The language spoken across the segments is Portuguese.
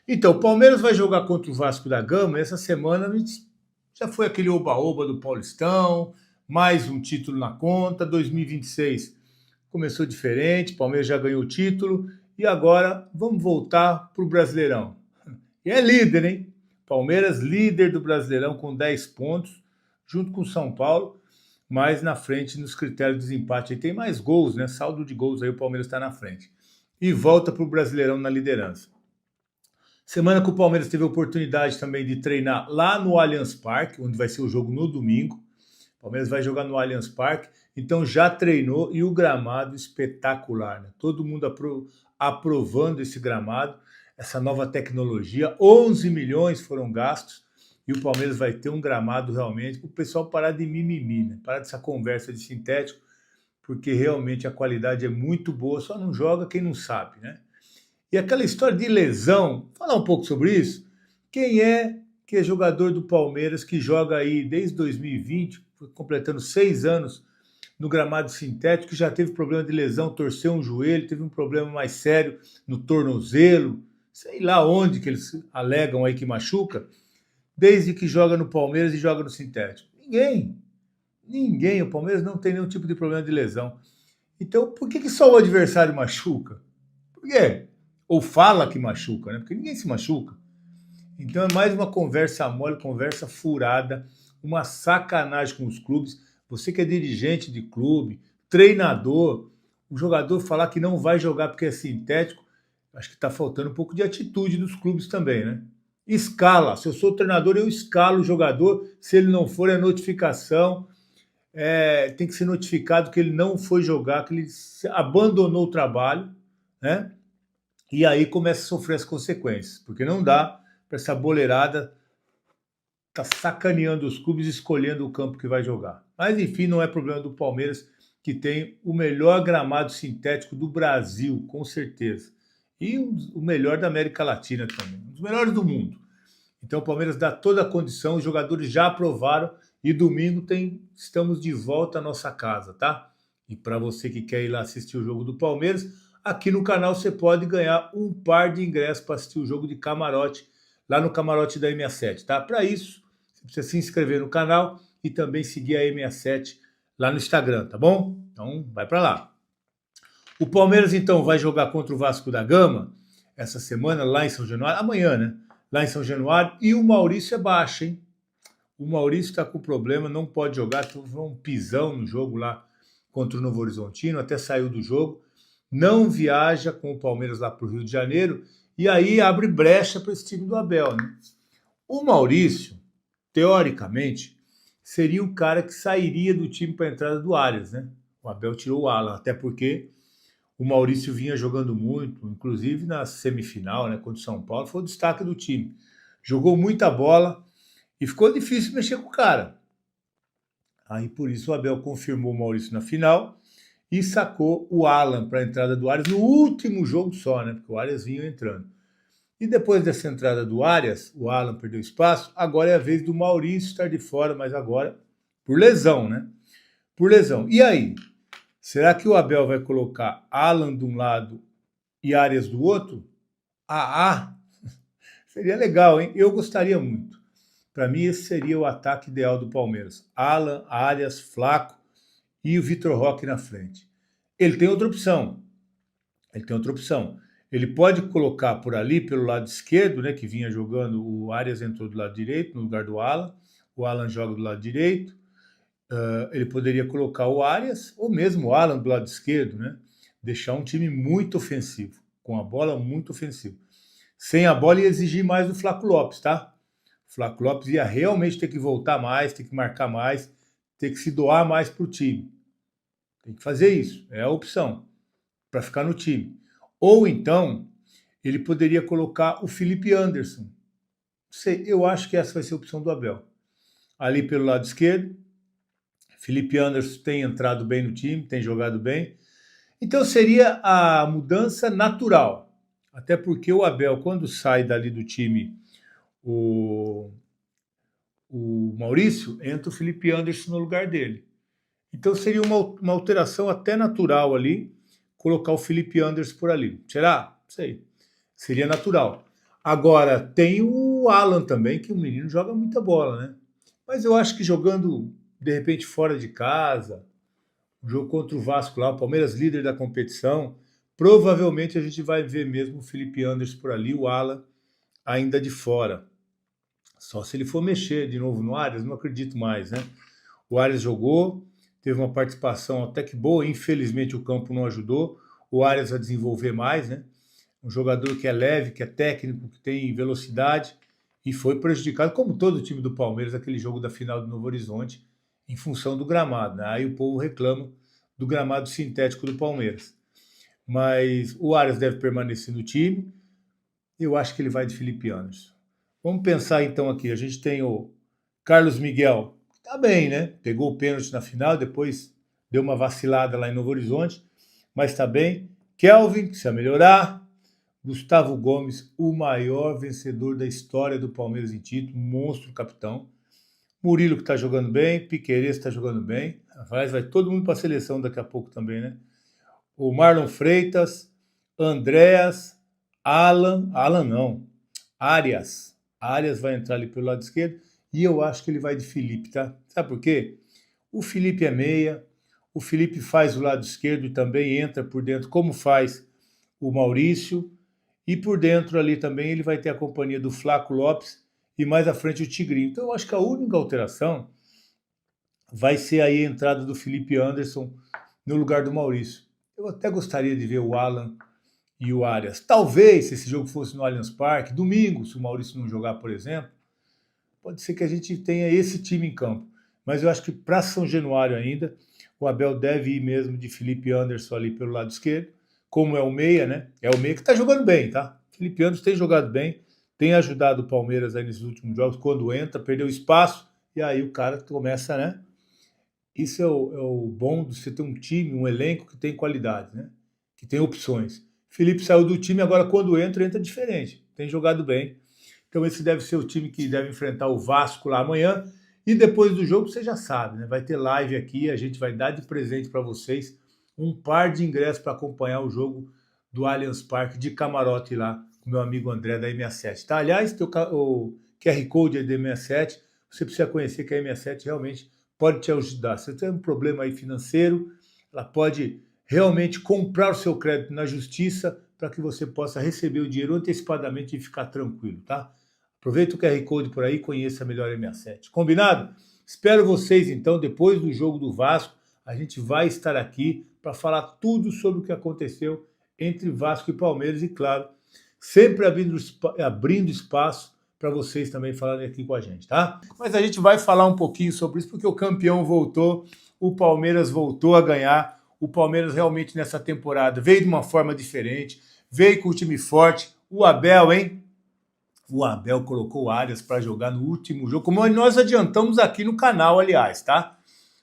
Então, o Palmeiras vai jogar contra o Vasco da Gama. Essa semana já foi aquele oba-oba do Paulistão, mais um título na conta. 2026 começou diferente, o Palmeiras já ganhou o título e agora vamos voltar para o Brasileirão. E é líder, hein? Palmeiras líder do Brasileirão com 10 pontos, junto com o São Paulo, mas na frente nos critérios de desempate. Aí tem mais gols, né? Saldo de gols aí, o Palmeiras está na frente. E volta para o Brasileirão na liderança. Semana que o Palmeiras teve a oportunidade também de treinar lá no Allianz Parque, onde vai ser o jogo no domingo. O Palmeiras vai jogar no Allianz Parque, então já treinou e o gramado espetacular, né? Todo mundo aprovando esse gramado, essa nova tecnologia. 11 milhões foram gastos e o Palmeiras vai ter um gramado realmente para o pessoal parar de mimimi, né? Parar dessa conversa de sintético, porque realmente a qualidade é muito boa, só não joga quem não sabe, né? E aquela história de lesão, falar um pouco sobre isso. Quem é que é jogador do Palmeiras que joga aí desde 2020, completando 6 anos no gramado sintético, que já teve problema de lesão, torceu um joelho, teve um problema mais sério no tornozelo, sei lá onde que eles alegam aí que machuca, desde que joga no Palmeiras e joga no sintético? Ninguém. Ninguém. O Palmeiras não tem nenhum tipo de problema de lesão. Então, por que só o adversário machuca? Por quê? Ou fala que machuca, né? Porque ninguém se machuca. Então é mais uma conversa mole, conversa furada, uma sacanagem com os clubes. Você que é dirigente de clube, treinador, o jogador falar que não vai jogar porque é sintético, acho que está faltando um pouco de atitude dos clubes também, né? Escala. Se eu sou treinador, eu escalo o jogador. Se ele não for, é notificação. Tem que ser notificado que ele não foi jogar, que ele abandonou o trabalho, né? E aí começa a sofrer as consequências, porque não dá para essa boleirada tá sacaneando os clubes, escolhendo o campo que vai jogar. Mas enfim, não é problema do Palmeiras, que tem o melhor gramado sintético do Brasil, com certeza. E o melhor da América Latina também, um dos melhores do mundo. Então o Palmeiras dá toda a condição, os jogadores já aprovaram e domingo estamos de volta à nossa casa, tá? E para você que quer ir lá assistir o jogo do Palmeiras, aqui no canal você pode ganhar um par de ingressos para assistir o jogo de camarote, lá no camarote da M67, tá? Para isso, você precisa se inscrever no canal e também seguir a M67 lá no Instagram, tá bom? Então vai para lá. O Palmeiras então vai jogar contra o Vasco da Gama essa semana lá em São Januário, amanhã, né? Lá em São Januário, e o Maurício é baixo, hein? O Maurício está com problema, não pode jogar, teve um pisão no jogo lá contra o Novo Horizontino, até saiu do jogo, não viaja com o Palmeiras lá para o Rio de Janeiro, e aí abre brecha para esse time do Abel, né? O Maurício, teoricamente, seria o cara que sairia do time para a entrada do Arias, né? O Abel tirou o Alan, até porque o Maurício vinha jogando muito, inclusive na semifinal, né, contra o São Paulo, foi o destaque do time. Jogou muita bola e ficou difícil mexer com o cara. Aí por isso o Abel confirmou o Maurício na final e sacou o Alan para a entrada do Arias no último jogo só, né? Porque o Arias vinha entrando. E depois dessa entrada do Arias, o Alan perdeu espaço, agora é a vez do Maurício estar de fora, mas agora por lesão, né? Por lesão. E aí? Será que o Abel vai colocar Alan de um lado e Arias do outro? Seria legal, hein? Eu gostaria muito. Para mim, esse seria o ataque ideal do Palmeiras. Alan, Arias, Flaco e o Vitor Roque na frente. Ele tem outra opção. Ele tem outra opção. Ele pode colocar por ali, pelo lado esquerdo, né, que vinha jogando, o Arias entrou do lado direito, no lugar do Alan. O Alan joga do lado direito. Ele poderia colocar o Arias, ou mesmo o Alan do lado esquerdo, né? Deixar um time muito ofensivo, com a bola muito ofensivo. Sem a bola ia exigir mais do Flaco Lopes, tá? O Flaco Lopes ia realmente ter que voltar mais, ter que marcar mais, ter que se doar mais para o time. Tem que fazer isso, é a opção, para ficar no time. Ou então, ele poderia colocar o Felipe Anderson. Sei, eu acho que essa vai ser a opção do Abel. Ali pelo lado esquerdo, Felipe Anderson tem entrado bem no time, tem jogado bem. Então seria a mudança natural. Até porque o Abel, quando sai dali do time o, o Maurício, entra o Felipe Anderson no lugar dele. Então seria uma alteração até natural ali, colocar o Felipe Anderson por ali. Será? Sei. Seria natural. Agora, tem o Alan também, que o menino joga muita bola, né? Mas eu acho que jogando, de repente, fora de casa, o jogo contra o Vasco lá, o Palmeiras líder da competição, provavelmente a gente vai ver mesmo o Felipe Anderson por ali, o Alan ainda de fora. Só se ele for mexer de novo no Arias, não acredito mais, né? O Arias jogou, teve uma participação até que boa, infelizmente o campo não ajudou o Arias a desenvolver mais, né? Um jogador que é leve, que é técnico, que tem velocidade e foi prejudicado, como todo o time do Palmeiras, aquele jogo da final do Novo Horizonte, em função do gramado, né? Aí o povo reclama do gramado sintético do Palmeiras. Mas o Arias deve permanecer no time. Eu acho que ele vai de Felipe Anderson. Vamos pensar então aqui. A gente tem o Carlos Miguel, que tá bem, né? Pegou o pênalti na final, depois deu uma vacilada lá em Novo Horizonte, mas tá bem. Kelvin, que precisa melhorar. Gustavo Gomes, o maior vencedor da história do Palmeiras em título, monstro capitão. Murilo, que está jogando bem. Piquerez está jogando bem. Aliás, vai todo mundo para a seleção daqui a pouco também, né? O Marlon Freitas, Andréas, Alan não, Arias vai entrar ali pelo lado esquerdo e eu acho que ele vai de Felipe, tá? Sabe por quê? O Felipe é meia, o Felipe faz o lado esquerdo e também entra por dentro, como faz o Maurício, e por dentro ali também ele vai ter a companhia do Flaco Lopes e mais à frente o Tigrinho. Então eu acho que a única alteração vai ser aí a entrada do Felipe Anderson no lugar do Maurício. Eu até gostaria de ver o Alan e o Arias. Talvez, se esse jogo fosse no Allianz Parque, domingo, se o Maurício não jogar, por exemplo, pode ser que a gente tenha esse time em campo. Mas eu acho que para São Januário ainda, o Abel deve ir mesmo de Felipe Anderson ali pelo lado esquerdo, como é o meia, né? É o meia que está jogando bem, tá? Felipe Anderson tem jogado bem, tem ajudado o Palmeiras aí nesses últimos jogos, quando entra, perdeu espaço, e aí o cara começa, né? Isso é o bom de você ter um time, um elenco que tem qualidade, né? Que tem opções. Felipe saiu do time, agora quando entra, entra diferente. Tem jogado bem. Então esse deve ser o time que deve enfrentar o Vasco lá amanhã. E depois do jogo, você já sabe, né? Vai ter live aqui, a gente vai dar de presente para vocês um par de ingressos para acompanhar o jogo do Allianz Parque de camarote lá com meu amigo André da M67. Tá? Aliás, o QR Code é da M67, você precisa conhecer que a M67 realmente pode te ajudar. Se você tem um problema aí financeiro, ela pode realmente comprar o seu crédito na justiça para que você possa receber o dinheiro antecipadamente e ficar tranquilo, tá? Aproveita o QR Code por aí e conheça melhor a M67. Combinado? Espero vocês, então, depois do jogo do Vasco, a gente vai estar aqui para falar tudo sobre o que aconteceu entre Vasco e Palmeiras e, claro, sempre abrindo espaço para vocês também falarem aqui com a gente, tá? Mas a gente vai falar um pouquinho sobre isso, porque o campeão voltou, o Palmeiras voltou a ganhar, o Palmeiras realmente nessa temporada veio de uma forma diferente, veio com o time forte, o Abel, hein? O Abel colocou o Arias para jogar no último jogo, como nós adiantamos aqui no canal, aliás, tá?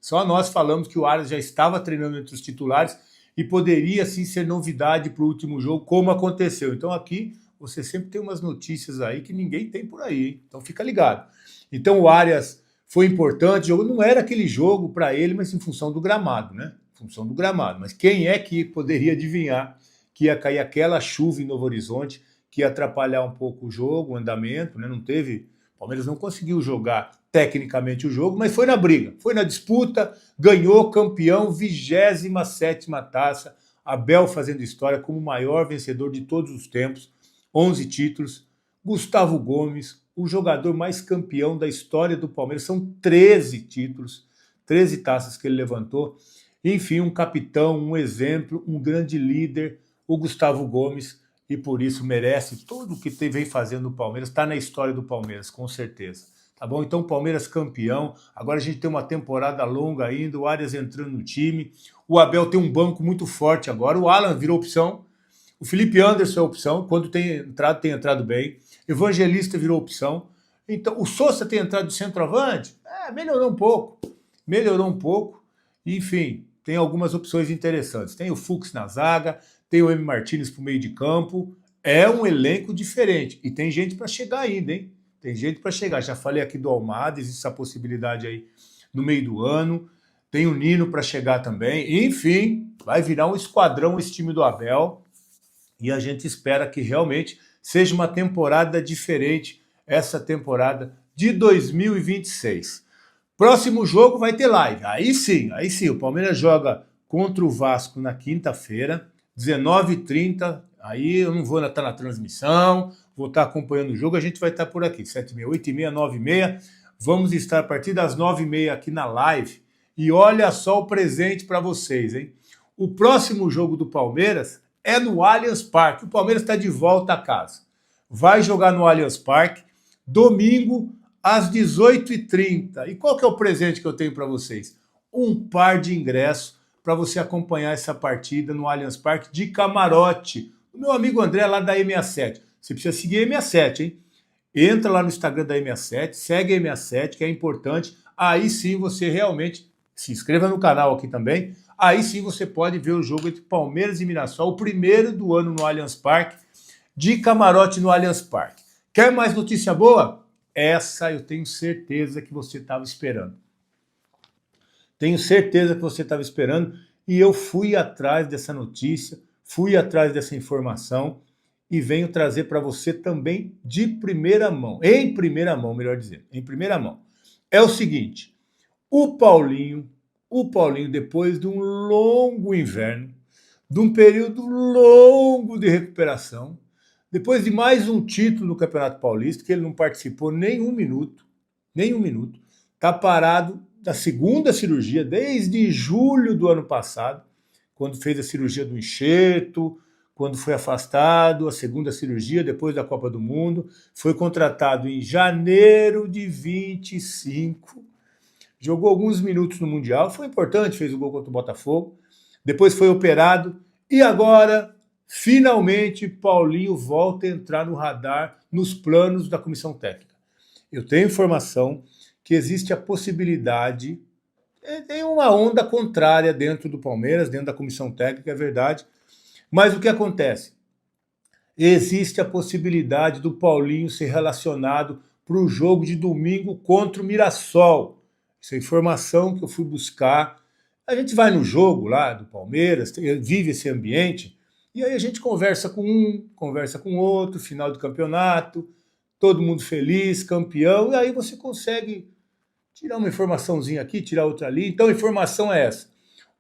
Só nós falamos que o Arias já estava treinando entre os titulares e poderia sim ser novidade para o último jogo, como aconteceu. Então aqui você sempre tem umas notícias aí que ninguém tem por aí, hein? Então fica ligado. Então o Arias foi importante, o jogo não era aquele jogo para ele, mas em função do gramado, né? Em função do gramado. Mas quem é que poderia adivinhar que ia cair aquela chuva em Novo Horizonte, que ia atrapalhar um pouco o jogo, o andamento, né? Não teve. O Palmeiras não conseguiu jogar tecnicamente o jogo, mas foi na briga, foi na disputa, ganhou campeão, 27ª taça, Abel fazendo história como o maior vencedor de todos os tempos, 11 títulos, Gustavo Gomes, o jogador mais campeão da história do Palmeiras, são 13 títulos, 13 taças que ele levantou, enfim, um capitão, um exemplo, um grande líder, o Gustavo Gomes, e por isso merece tudo o que vem fazendo no Palmeiras, está na história do Palmeiras, com certeza. Tá bom? Então, Palmeiras campeão. Agora a gente tem uma temporada longa ainda, o Arias entrando no time. O Abel tem um banco muito forte agora. O Alan virou opção. O Felipe Anderson é opção. Quando tem entrado bem. Evangelista virou opção. Então, o Sousa tem entrado de centroavante. Melhorou um pouco. Melhorou um pouco. Enfim, tem algumas opções interessantes. Tem o Fux na zaga, tem o M. Martínez para o meio de campo. É um elenco diferente. E tem gente para chegar ainda, hein? Tem gente para chegar. Já falei aqui do Almada, existe essa possibilidade aí no meio do ano. Tem o Nino para chegar também. Enfim, vai virar um esquadrão esse time do Abel. E a gente espera que realmente seja uma temporada diferente, essa temporada de 2026. Próximo jogo vai ter live. Aí sim, o Palmeiras joga contra o Vasco na quinta-feira, 19h30. Aí eu não vou estar na transmissão, vou estar acompanhando o jogo, a gente vai estar por aqui, 7h30, 8h30, 9h30. Vamos estar a partir das 9h30 aqui na live. E olha só o presente para vocês, hein? O próximo jogo do Palmeiras é no Allianz Parque. O Palmeiras está de volta a casa. Vai jogar no Allianz Parque, domingo, às 18h30. E qual que é o presente que eu tenho para vocês? Um par de ingressos para você acompanhar essa partida no Allianz Parque de camarote. O meu amigo André lá da E67. Você precisa seguir a E67, hein? Entra lá no Instagram da E67, segue a E67, que é importante. Aí sim você realmente se inscreva no canal aqui também. Aí sim você pode ver o jogo entre Palmeiras e Mirassol, o primeiro do ano no Allianz Parque, de camarote no Allianz Parque. Quer mais notícia boa? Essa eu tenho certeza que você estava esperando. Tenho certeza que você estava esperando e eu fui atrás dessa notícia, fui atrás dessa informação e venho trazer para você também de primeira mão, em primeira mão, melhor dizendo, em primeira mão. É o seguinte, o Paulinho, depois de um longo inverno, de um período longo de recuperação, depois de mais um título no Campeonato Paulista, que ele não participou nem um minuto, está parado da segunda cirurgia, desde julho do ano passado, quando fez a cirurgia do enxerto, quando foi afastado, a segunda cirurgia depois da Copa do Mundo, foi contratado em janeiro de 25, jogou alguns minutos no Mundial, foi importante, fez o gol contra o Botafogo, depois foi operado e agora, finalmente, Paulinho volta a entrar no radar, nos planos da comissão técnica. Eu tenho informação que existe a possibilidade, tem uma onda contrária dentro do Palmeiras, dentro da comissão técnica, é verdade, mas o que acontece? Existe a possibilidade do Paulinho ser relacionado para o jogo de domingo contra o Mirassol. Essa informação que eu fui buscar. A gente vai no jogo lá do Palmeiras, vive esse ambiente, e aí a gente conversa com um, conversa com outro, final do campeonato, todo mundo feliz, campeão, e aí você consegue tirar uma informaçãozinha aqui, tirar outra ali. Então a informação é essa.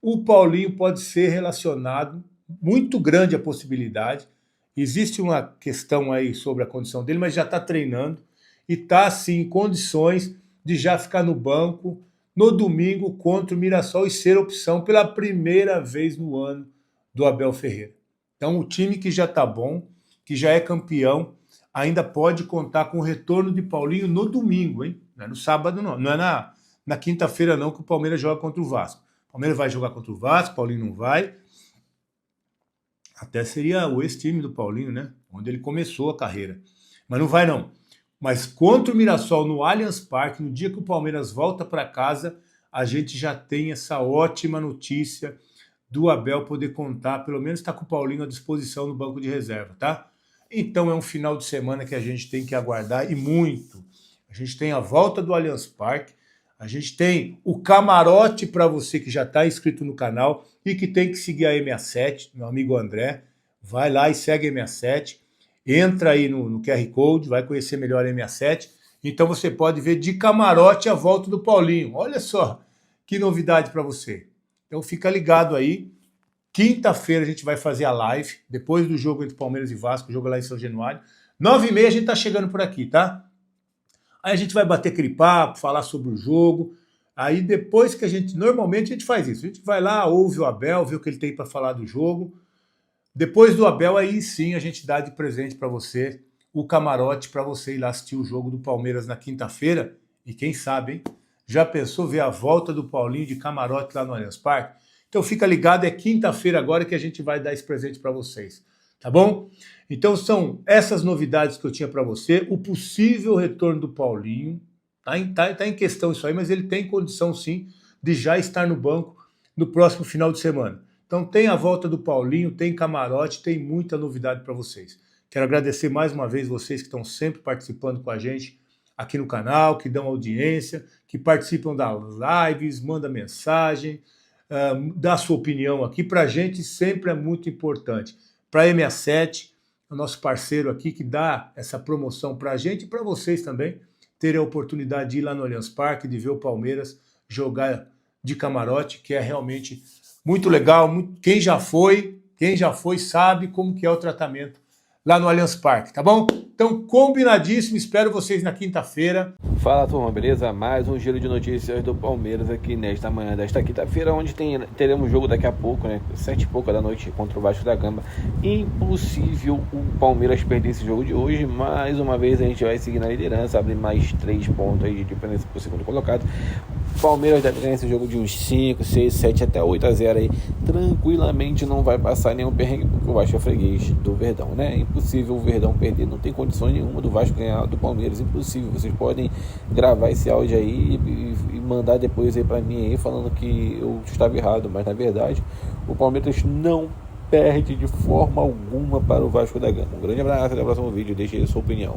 O Paulinho pode ser relacionado, muito grande a possibilidade. Existe uma questão aí sobre a condição dele, mas já está treinando e está, sim, em condições de já ficar no banco no domingo contra o Mirassol e ser opção pela primeira vez no ano do Abel Ferreira. Então o time que já está bom, que já é campeão, ainda pode contar com o retorno de Paulinho no domingo, hein? Não é no sábado, não. Não é na quinta-feira, não, que o Palmeiras joga contra o Vasco. O Palmeiras vai jogar contra o Vasco, Paulinho não vai. Até seria o ex-time do Paulinho, né? Onde ele começou a carreira. Mas não vai, não. Mas contra o Mirassol no Allianz Parque, no dia que o Palmeiras volta para casa, a gente já tem essa ótima notícia do Abel poder contar, pelo menos está com o Paulinho à disposição no banco de reserva, tá? Então é um final de semana que a gente tem que aguardar e muito. A gente tem a volta do Allianz Parque, a gente tem o camarote para você que já está inscrito no canal e que tem que seguir a E67, meu amigo André. Vai lá e segue a E67, entra aí no QR Code, vai conhecer melhor a E67. Então você pode ver de camarote a volta do Paulinho. Olha só que novidade para você. Então fica ligado aí. Quinta-feira a gente vai fazer a live, depois do jogo entre Palmeiras e Vasco, o jogo lá em São Januário. 9h30 a gente tá chegando por aqui, tá? Aí a gente vai bater aquele papo, falar sobre o jogo. Aí depois que normalmente a gente faz isso. A gente vai lá, ouve o Abel, vê o que ele tem para falar do jogo. Depois do Abel, aí sim a gente dá de presente para você o camarote para você ir lá assistir o jogo do Palmeiras na quinta-feira. E quem sabe, hein? Já pensou ver a volta do Paulinho de camarote lá no Allianz Parque? Então fica ligado, é quinta-feira agora que a gente vai dar esse presente para vocês, tá bom? Então são essas novidades que eu tinha para você, o possível retorno do Paulinho, tá em questão isso aí, mas ele tem condição sim de já estar no banco no próximo final de semana. Então tem a volta do Paulinho, tem camarote, tem muita novidade para vocês. Quero agradecer mais uma vez vocês que estão sempre participando com a gente aqui no canal, que dão audiência, que participam das lives, mandam mensagem, dá sua opinião aqui. Para a gente sempre é muito importante. Para a E67, é o nosso parceiro aqui que dá essa promoção para a gente e para vocês também terem a oportunidade de ir lá no Allianz Parque, de ver o Palmeiras jogar de camarote, que é realmente muito legal. Quem já foi sabe como que é o tratamento lá no Allianz Parque, tá bom? Então, combinadíssimo, espero vocês na quinta-feira. Fala, turma, beleza? Mais um giro de notícias do Palmeiras aqui nesta manhã desta quinta-feira, onde teremos jogo daqui a pouco, né? 7h30 da noite contra o Vasco da Gama. Impossível o Palmeiras perder esse jogo de hoje. Mais uma vez a gente vai seguir na liderança, abrir mais 3 pontos aí de diferença pro segundo colocado. O Palmeiras deve ganhar esse jogo de uns 5, 6, 7 até 8-0 aí. Tranquilamente não vai passar nenhum perrengue, porque o Vasco é freguês do Verdão, né? Impossível o Verdão perder, não tem condições nenhuma do Vasco ganhar do Palmeiras, impossível. Vocês podem gravar esse áudio aí e mandar depois aí pra mim aí, falando que eu estava errado, mas na verdade o Palmeiras não perde de forma alguma para o Vasco da Gama. Um grande abraço, até o próximo vídeo, deixe aí a sua opinião.